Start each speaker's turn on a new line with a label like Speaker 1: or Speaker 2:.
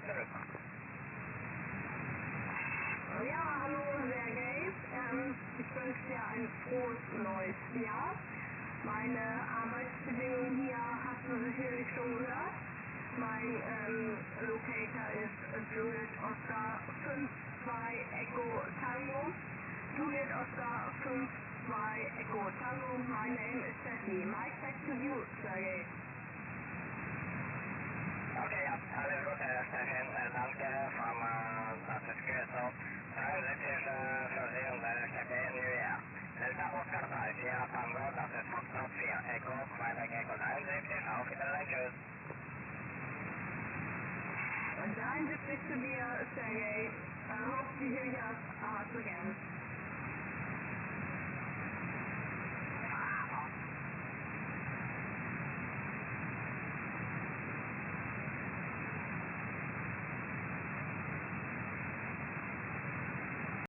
Speaker 1: zurück.
Speaker 2: Ja, hallo Sergej. Ich wünsche dir ein frohes neues Jahr. Meine Arbeitsbedingungen hier hast du sicherlich schon gehört. Mein Locator ist Juliet Oscar 52 Echo Tango. Juliet Oscar 52 Echo Tango. My name is Steffi. Mike, back to you, Sergej.
Speaker 1: Okay, ja, alles Gute, Stefan. Danke vom das Grüße. 73 für Sie und Steffi New Year. Delta Oscar 3, 4 Tango, das ist Foxtrot 4 Echo, Quebec Echo 73, auf Wiedersehen, tschüss.
Speaker 2: 73 to dir, Sergej. I hope to hear us again.